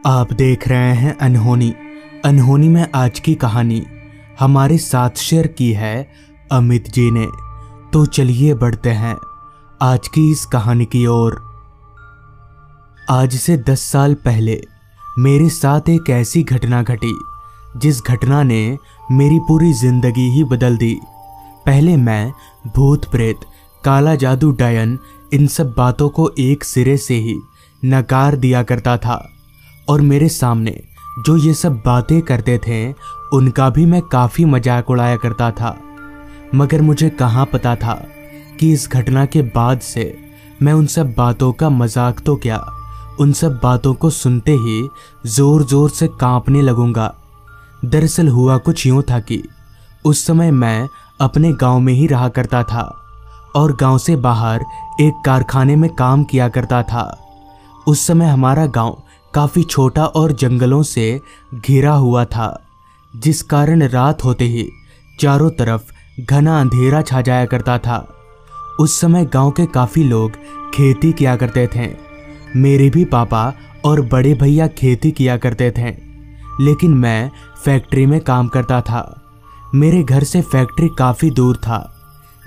आप देख रहे हैं अनहोनी। अनहोनी में आज की कहानी हमारे साथ शेयर की है अमित जी ने। तो चलिए बढ़ते हैं आज की इस कहानी की ओर। आज से 10 साल पहले मेरे साथ एक ऐसी घटना घटी जिस घटना ने मेरी पूरी जिंदगी ही बदल दी। पहले मैं भूत प्रेत, काला जादू, डायन, इन सब बातों को एक सिरे से ही नकार दिया करता था और मेरे सामने जो ये सब बातें करते थे उनका भी मैं काफ़ी मजाक उड़ाया करता था। मगर मुझे कहाँ पता था कि इस घटना के बाद से मैं उन सब बातों का मजाक तो क्या, उन सब बातों को सुनते ही ज़ोर ज़ोर से कांपने लगूंगा। दरअसल हुआ कुछ यूँ था कि उस समय मैं अपने गांव में ही रहा करता था और गांव से बाहर एक कारखाने में काम किया करता था। उस समय हमारा गांव काफ़ी छोटा और जंगलों से घिरा हुआ था, जिस कारण रात होते ही चारों तरफ घना अंधेरा छा जाया करता था। उस समय गांव के काफ़ी लोग खेती किया करते थे। मेरे भी पापा और बड़े भैया खेती किया करते थे, लेकिन मैं फैक्ट्री में काम करता था। मेरे घर से फैक्ट्री काफ़ी दूर था,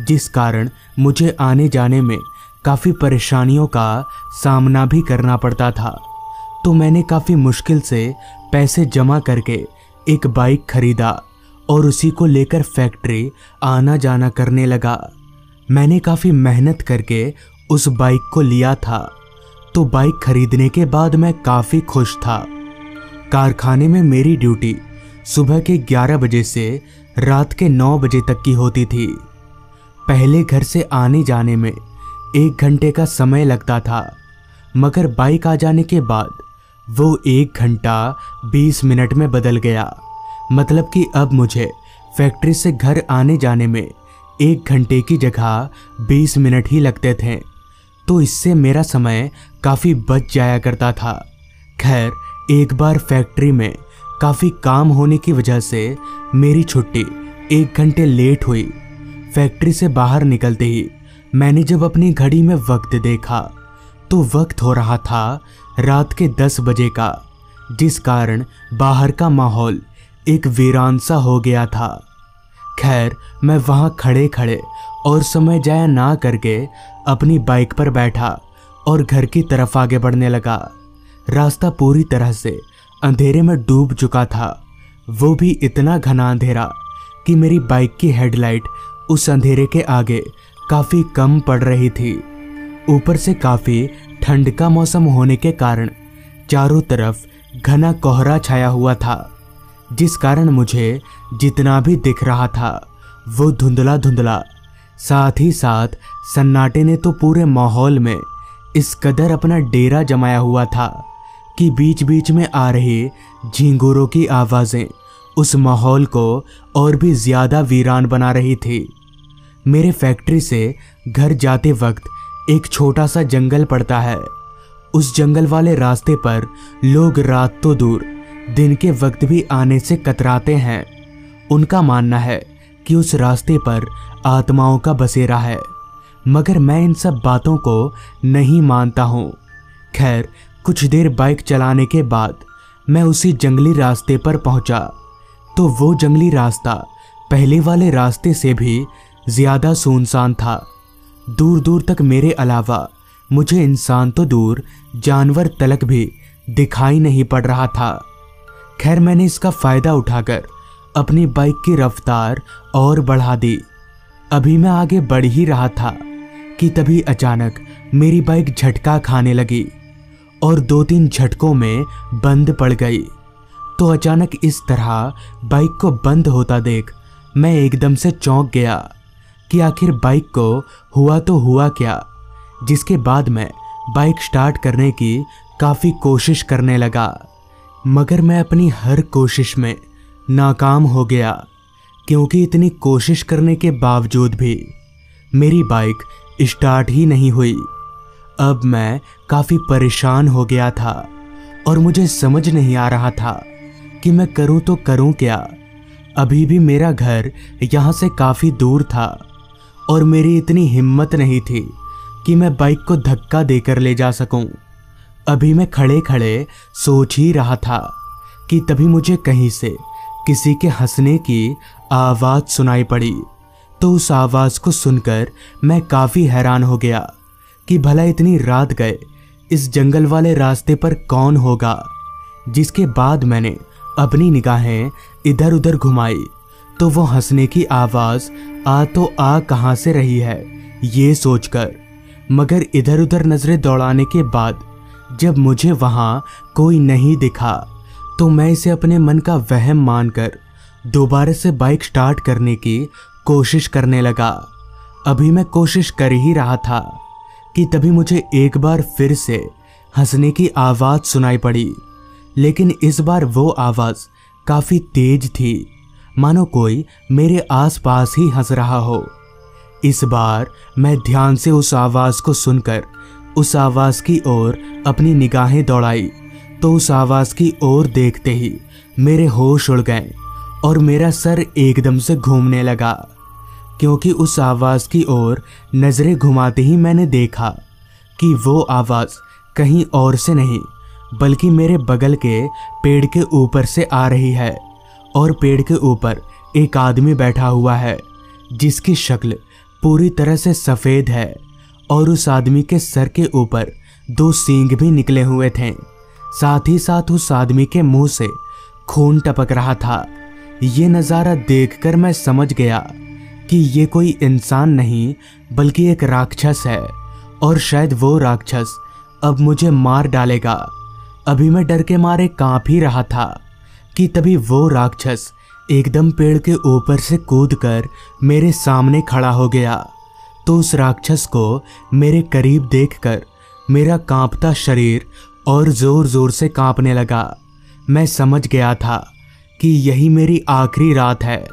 जिस कारण मुझे आने जाने में काफ़ी परेशानियों का सामना भी करना पड़ता था। तो मैंने काफ़ी मुश्किल से पैसे जमा करके एक बाइक खरीदा और उसी को लेकर फैक्ट्री आना जाना करने लगा। मैंने काफ़ी मेहनत करके उस बाइक को लिया था। तो बाइक खरीदने के बाद मैं काफ़ी खुश था। कारखाने में मेरी ड्यूटी सुबह के 11 बजे से रात के 9 बजे तक की होती थी। पहले घर से आने जाने में 1 घंटे का समय लगता था, मगर बाइक आ जाने के बाद वो 1 घंटा 20 मिनट में बदल गया। मतलब कि अब मुझे फैक्ट्री से घर आने जाने में 1 घंटे की जगह 20 मिनट ही लगते थे। तो इससे मेरा समय काफ़ी बच जाया करता था। खैर, एक बार फैक्ट्री में काफ़ी काम होने की वजह से मेरी छुट्टी 1 घंटे लेट हुई। फैक्ट्री से बाहर निकलते ही मैंने जब अपनी घड़ी में वक्त देखा तो वक्त हो रहा था रात के 10 बजे का, जिस कारण बाहर का माहौल एक वीरान सा हो गया था। खैर, मैं वहाँ खड़े खड़े और समय जाया ना करके अपनी बाइक पर बैठा और घर की तरफ आगे बढ़ने लगा। रास्ता पूरी तरह से अंधेरे में डूब चुका था, वो भी इतना घना अंधेरा कि मेरी बाइक की हेडलाइट उस अंधेरे के आगे काफ़ी कम पड़ रही थी। ऊपर से काफ़ी ठंड का मौसम होने के कारण चारों तरफ घना कोहरा छाया हुआ था, जिस कारण मुझे जितना भी दिख रहा था वो धुंधला धुंधला। साथ ही साथ सन्नाटे ने तो पूरे माहौल में इस कदर अपना डेरा जमाया हुआ था कि बीच बीच में आ रही झींगुरों की आवाज़ें उस माहौल को और भी ज़्यादा वीरान बना रही थी। मेरे फैक्ट्री से घर जाते वक्त एक छोटा सा जंगल पड़ता है। उस जंगल वाले रास्ते पर लोग रात तो दूर दिन के वक्त भी आने से कतराते हैं। उनका मानना है कि उस रास्ते पर आत्माओं का बसेरा है, मगर मैं इन सब बातों को नहीं मानता हूँ। खैर, कुछ देर बाइक चलाने के बाद मैं उसी जंगली रास्ते पर पहुँचा। तो वो जंगली रास्ता पहले वाले रास्ते से भी ज़्यादा सुनसान था। दूर दूर तक मेरे अलावा मुझे इंसान तो दूर जानवर तलक भी दिखाई नहीं पड़ रहा था। खैर, मैंने इसका फ़ायदा उठाकर अपनी बाइक की रफ्तार और बढ़ा दी। अभी मैं आगे बढ़ ही रहा था कि तभी अचानक मेरी बाइक झटका खाने लगी और 2-3 झटकों में बंद पड़ गई। तो अचानक इस तरह बाइक को बंद होता देख मैं एकदम से चौंक गया कि आखिर बाइक को हुआ तो हुआ क्या। जिसके बाद मैं बाइक स्टार्ट करने की काफ़ी कोशिश करने लगा, मगर मैं अपनी हर कोशिश में नाकाम हो गया, क्योंकि इतनी कोशिश करने के बावजूद भी मेरी बाइक स्टार्ट ही नहीं हुई। अब मैं काफ़ी परेशान हो गया था और मुझे समझ नहीं आ रहा था कि मैं करूं तो करूं क्या। अभी भी मेरा घर यहाँ से काफ़ी दूर था और मेरी इतनी हिम्मत नहीं थी कि मैं बाइक को धक्का देकर ले जा सकूं। अभी मैं खड़े खड़े सोच ही रहा था कि तभी मुझे कहीं से किसी के हंसने की आवाज़ सुनाई पड़ी। तो उस आवाज़ को सुनकर मैं काफ़ी हैरान हो गया कि भला इतनी रात गए इस जंगल वाले रास्ते पर कौन होगा। जिसके बाद मैंने अपनी निगाहें इधर उधर घुमाई तो वो हंसने की आवाज़ आ कहाँ से रही है ये सोचकर, मगर इधर उधर नज़रें दौड़ाने के बाद जब मुझे वहाँ कोई नहीं दिखा तो मैं इसे अपने मन का वहम मानकर दोबारा से बाइक स्टार्ट करने की कोशिश करने लगा। अभी मैं कोशिश कर ही रहा था कि तभी मुझे एक बार फिर से हंसने की आवाज़ सुनाई पड़ी, लेकिन इस बार वो आवाज़ काफ़ी तेज थी, मानो कोई मेरे आसपास ही हंस रहा हो। इस बार मैं ध्यान से उस आवाज़ को सुनकर उस आवाज़ की ओर अपनी निगाहें दौड़ाई तो उस आवाज़ की ओर देखते ही मेरे होश उड़ गए और मेरा सर एकदम से घूमने लगा, क्योंकि उस आवाज़ की ओर नज़रें घुमाते ही मैंने देखा कि वो आवाज़ कहीं और से नहीं बल्कि मेरे बगल के पेड़ के ऊपर से आ रही है। और पेड़ के ऊपर एक आदमी बैठा हुआ है जिसकी शक्ल पूरी तरह से सफ़ेद है और उस आदमी के सर के ऊपर 2 सींग भी निकले हुए थे। साथ ही साथ उस आदमी के मुंह से खून टपक रहा था। ये नज़ारा देखकर मैं समझ गया कि ये कोई इंसान नहीं बल्कि एक राक्षस है और शायद वो राक्षस अब मुझे मार डालेगा। अभी मैं डर के मारे कांप ही रहा था कि तभी वो राक्षस एकदम पेड़ के ऊपर से कूदकर मेरे सामने खड़ा हो गया। तो उस राक्षस को मेरे करीब देखकर मेरा कांपता शरीर और ज़ोर ज़ोर से कांपने लगा। मैं समझ गया था कि यही मेरी आखिरी रात है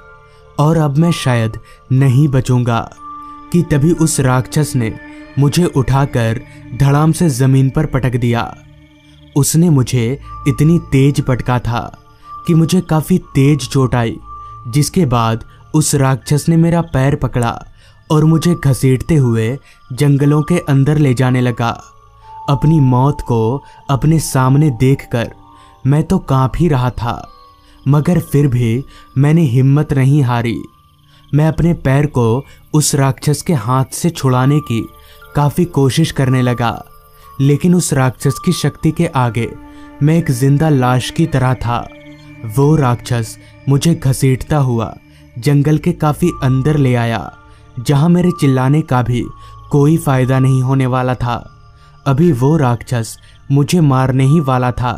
और अब मैं शायद नहीं बचूंगा कि तभी उस राक्षस ने मुझे उठाकर धड़ाम से ज़मीन पर पटक दिया। उसने मुझे इतनी तेज पटका था कि मुझे काफ़ी तेज चोट आई, जिसके बाद उस राक्षस ने मेरा पैर पकड़ा और मुझे घसीटते हुए जंगलों के अंदर ले जाने लगा। अपनी मौत को अपने सामने देखकर मैं तो कांप ही रहा था, मगर फिर भी मैंने हिम्मत नहीं हारी। मैं अपने पैर को उस राक्षस के हाथ से छुड़ाने की काफ़ी कोशिश करने लगा, लेकिन उस राक्षस की शक्ति के आगे मैं एक जिंदा लाश की तरह था। वो राक्षस मुझे घसीटता हुआ जंगल के काफ़ी अंदर ले आया, जहाँ मेरे चिल्लाने का भी कोई फ़ायदा नहीं होने वाला था। अभी वो राक्षस मुझे मारने ही वाला था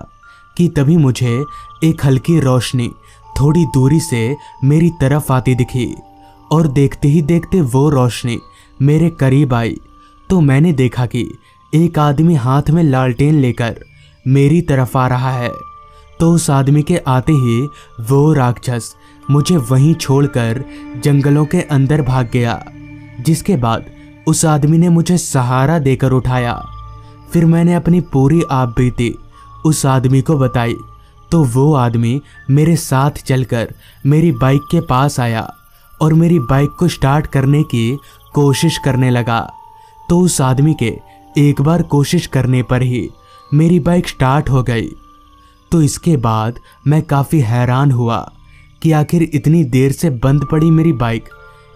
कि तभी मुझे एक हल्की रोशनी थोड़ी दूरी से मेरी तरफ आती दिखी और देखते ही देखते वो रोशनी मेरे करीब आई तो मैंने देखा कि एक आदमी हाथ में लालटेन लेकर मेरी तरफ आ रहा है। तो उस आदमी के आते ही वो राक्षस मुझे वहीं छोड़कर जंगलों के अंदर भाग गया, जिसके बाद उस आदमी ने मुझे सहारा देकर उठाया। फिर मैंने अपनी पूरी आपबीती उस आदमी को बताई तो वो आदमी मेरे साथ चलकर मेरी बाइक के पास आया और मेरी बाइक को स्टार्ट करने की कोशिश करने लगा। तो उस आदमी के एक बार कोशिश करने पर ही मेरी बाइक स्टार्ट हो गई। तो इसके बाद मैं काफ़ी हैरान हुआ कि आखिर इतनी देर से बंद पड़ी मेरी बाइक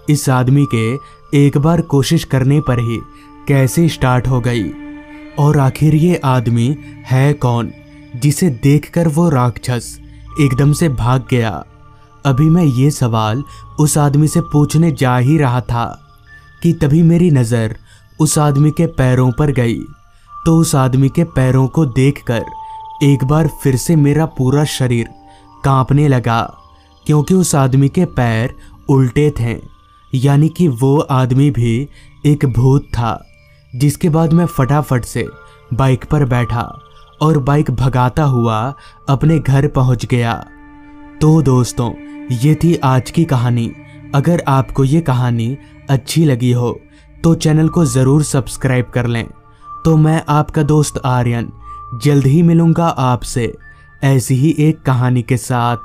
इस आदमी के एक बार कोशिश करने पर ही कैसे स्टार्ट हो गई, और आखिर ये आदमी है कौन जिसे देखकर वो राक्षस एकदम से भाग गया। अभी मैं ये सवाल उस आदमी से पूछने जा ही रहा था कि तभी मेरी नज़र उस आदमी के पैरों पर गई। तो उस आदमी के पैरों को देखकर एक बार फिर से मेरा पूरा शरीर कांपने लगा, क्योंकि उस आदमी के पैर उल्टे थे, यानी कि वो आदमी भी एक भूत था। जिसके बाद मैं फटाफट से बाइक पर बैठा और बाइक भगाता हुआ अपने घर पहुंच गया। तो दोस्तों, ये थी आज की कहानी। अगर आपको ये कहानी अच्छी लगी हो तो चैनल को ज़रूर सब्सक्राइब कर लें। तो मैं आपका दोस्त आर्यन जल्द ही मिलूँगा आपसे ऐसी ही एक कहानी के साथ।